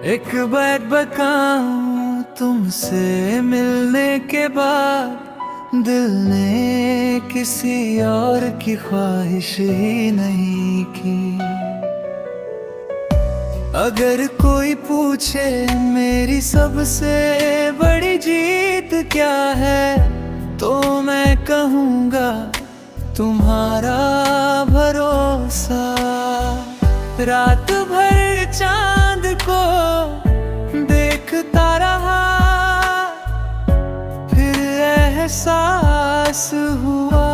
एक बात बताऊं तुमसे मिलने के बाद दिल ने किसी और की ख्वाहिश ही नहीं की। अगर कोई पूछे मेरी सबसे बड़ी जीत क्या है, तो मैं कहूँगा तुम्हारा भरोसा। रात भर चांद को देखता रहा, फिर एहसास हुआ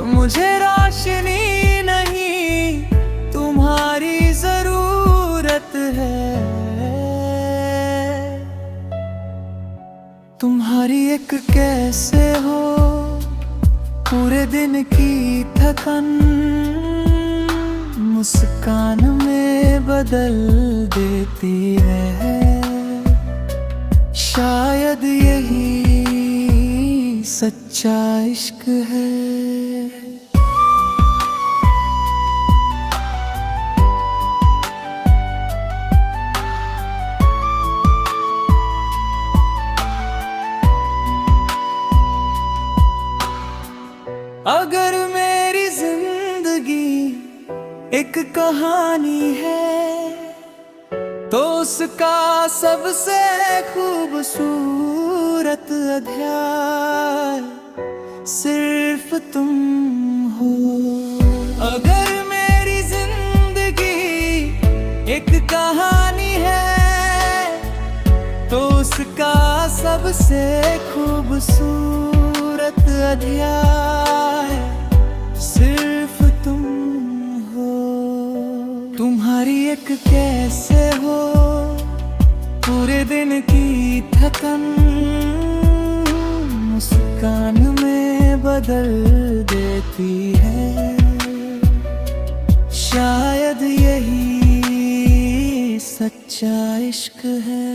मुझे रोशनी नहीं तुम्हारी जरूरत है। तुम्हारी एक कैसे हो पूरे दिन की थकन मुस्कान में बदल देती है। शायद यही सच्चा इश्क है। अगर मेरी जिंदगी एक कहानी है, तो उसका सबसे खूबसूरत अध्याय सिर्फ तुम हो। अगर मेरी जिंदगी एक कहानी है, तो उसका सबसे खूबसूरत अध्याय सिर्फ तुम हो। तुम्हारी एक कैसे हो पूरे दिन की थकन मुस्कान में बदल देती है। शायद यही सच्चा इश्क है।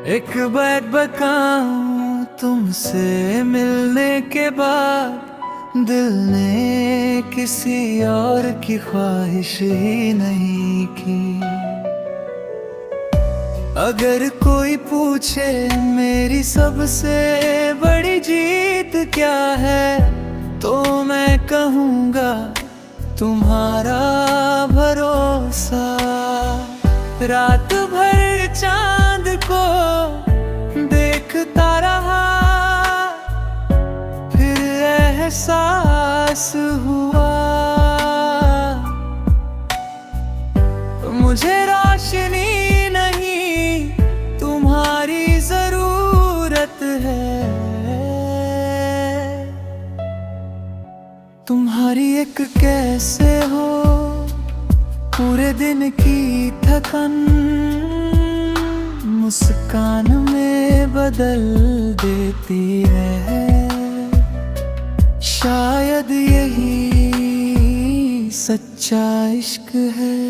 एक बात बताऊं तुमसे मिलने के बाद दिल ने किसी और की ख्वाहिश ही नहीं की। अगर कोई पूछे मेरी सबसे बड़ी जीत क्या है, तो मैं कहूँगा तुम्हारा भरोसा। रात भर चांद को देखता रहा, फिर एहसास हुआ मुझे रोशनी नहीं तुम्हारी जरूरत है। तुम्हारी एक कैसे हो पूरे दिन की थकन मुस्कान में बदल देती है। शायद यही सच्चा इश्क है।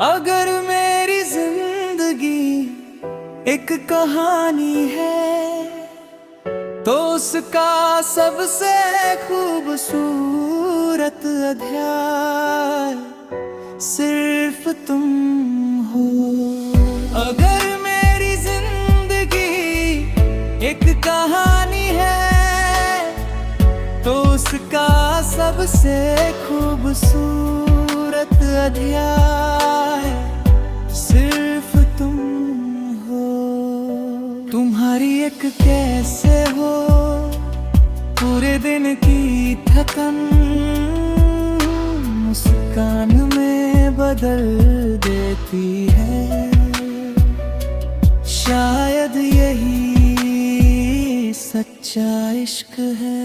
अगर मेरी जिंदगी एक कहानी है, तो उसका सबसे खूबसूरत अध्याय सिर्फ तुम हो। अगर मेरी जिंदगी एक कहानी है, तो उसका सबसे खूबसूरत अध्याय सिर्फ तुम हो। तुम्हारी एक कैसे हो पूरे दिन की थकन मुस्कान में बदल देती है। शायद यही सच्चा इश्क है।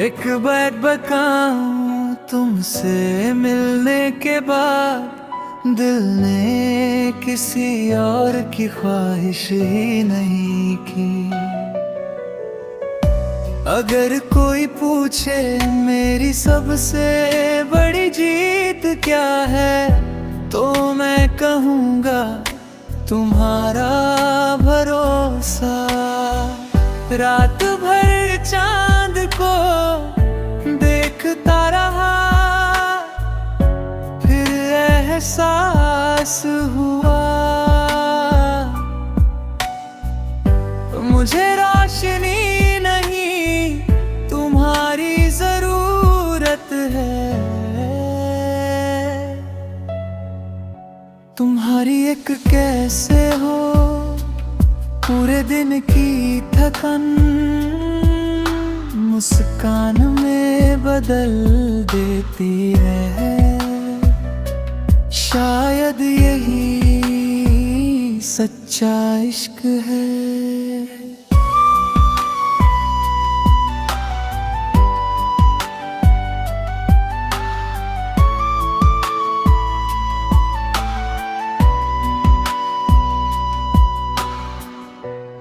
एक बात बताऊं तुमसे मिलने के बाद दिल ने किसी और की ख्वाहिश ही नहीं की। अगर कोई पूछे मेरी सबसे बड़ी जीत क्या है, तो मैं कहूँगा तुम्हारा भरोसा। रात भर चांद को देखता रहा, फिर एहसास हुआ मुझे रोशनी नहीं तुम्हारी जरूरत है। तुम्हारी एक कैसे हो पूरे दिन की थकन मुस्कान में बदल देती है। शायद यही सच्चा इश्क है।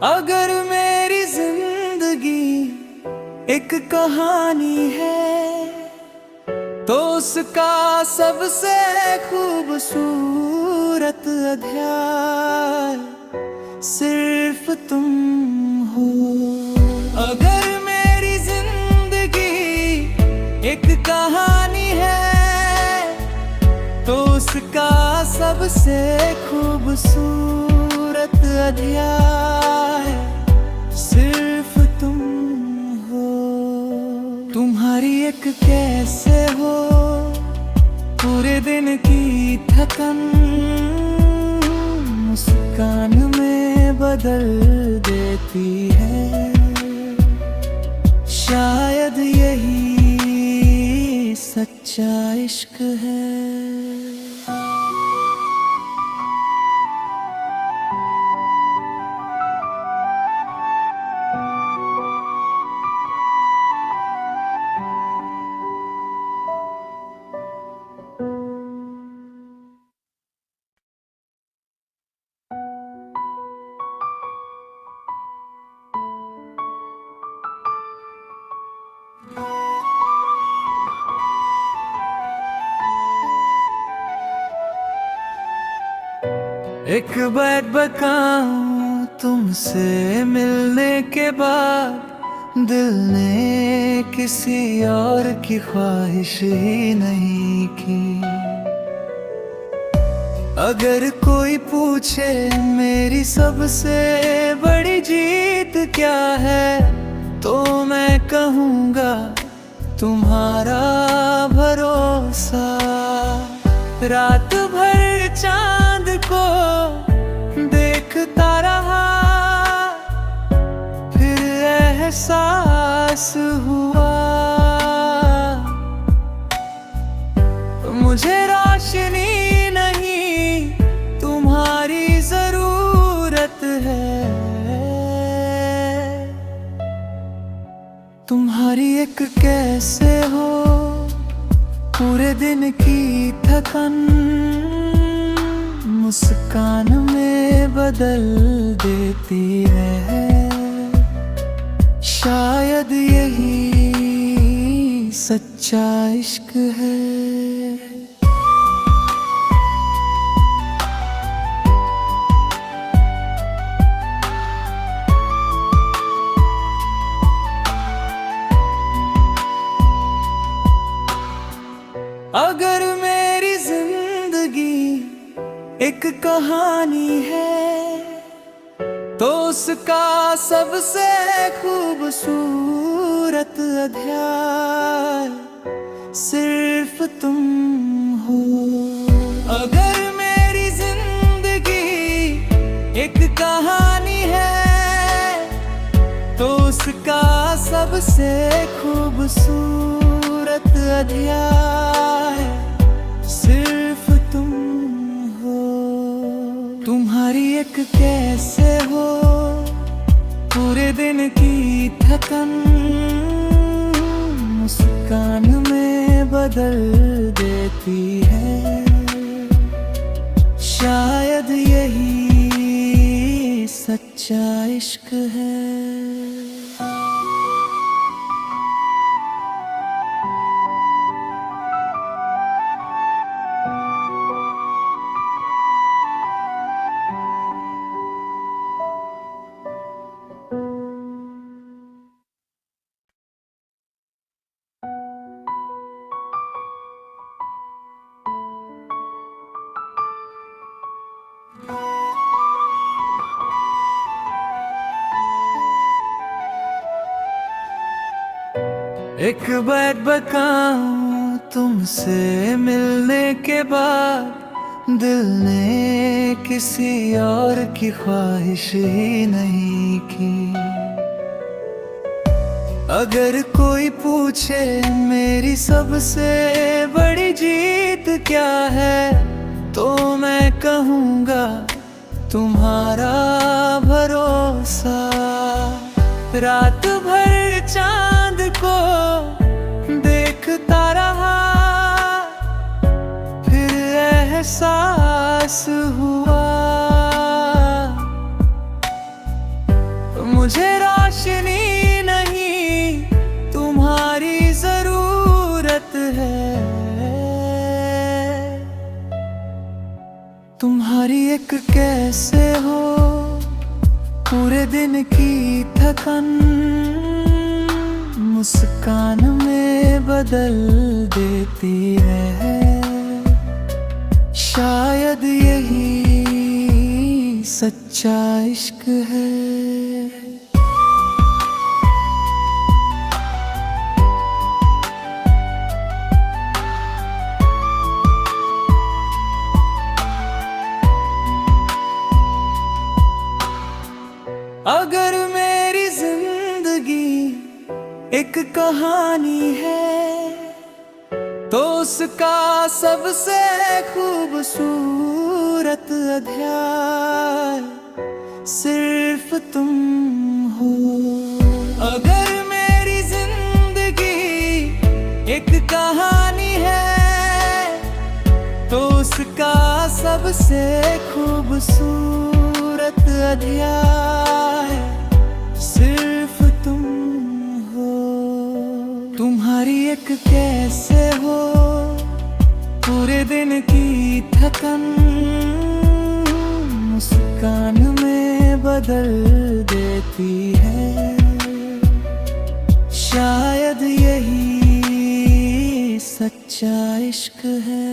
अगर मेरी जिंदगी एक कहानी है, तो उसका सबसे खूबसूरत अध्याय सिर्फ तुम हो। अगर मेरी जिंदगी एक कहानी है, तो उसका सबसे खूबसूरत अध्याय सिर्फ तुम हो। तुम्हारी एक कैसे हो पूरे दिन की थकन मुस्कान में बदल देती है। शायद यही सच्चा इश्क है। एक बात बताऊं तुमसे मिलने के बाद दिल ने किसी और की ख्वाहिश ही नहीं की। अगर कोई पूछे मेरी सबसे बड़ी जीत क्या है, तो मैं कहूँगा तुम्हारा भरोसा। रात भर चांद को देखता रहा, फिर एहसास हुआ मुझे रोशनी नहीं तुम्हारी जरूरत है। तुम्हारी एक कैसे हो पूरे दिन की थकन मुस्कान में बदल देती है। शायद यही सच्चा इश्क है। अगर मेरी जिंदगी एक कहानी है तो उसका सबसे खूबसूरत अध्याय सिर्फ तुम हो। अगर मेरी जिंदगी एक कहानी है तो उसका सबसे खूबसूरत अध्याय सिर्फ तुम हो। तुम्हारी एक कैसे हो पूरे दिन की थकन मुस्कान में बदल देती है। शायद यही सच्चा इश्क है। एक बात बताऊं तुमसे मिलने के बाद दिल ने किसी और की ख्वाहिश ही नहीं की। अगर कोई पूछे मेरी सबसे बड़ी जीत क्या है तो मैं कहूँगा तुम्हारा भरोसा। रात भर चांद को देखता रहा फिर एहसास हुआ मुझे रोशनी नहीं तुम्हारी जरूरत है। तुम्हारी एक कैसे हो पूरे दिन की थकन मुस्कान में बदल देती है। शायद यही सच्चा इश्क है। अगर मेरी जिंदगी एक कहानी है तो उसका सबसे खूबसूरत अध्याय सिर्फ तुम हो। अगर मेरी जिंदगी एक कहानी है तो उसका सबसे खूबसूरत अध्याय सिर्फ तुम हो। तुम्हारी एक कैसे हो पूरे दिन की थकन मुस्कान में बदल देती है। शायद यही सच्चा इश्क है।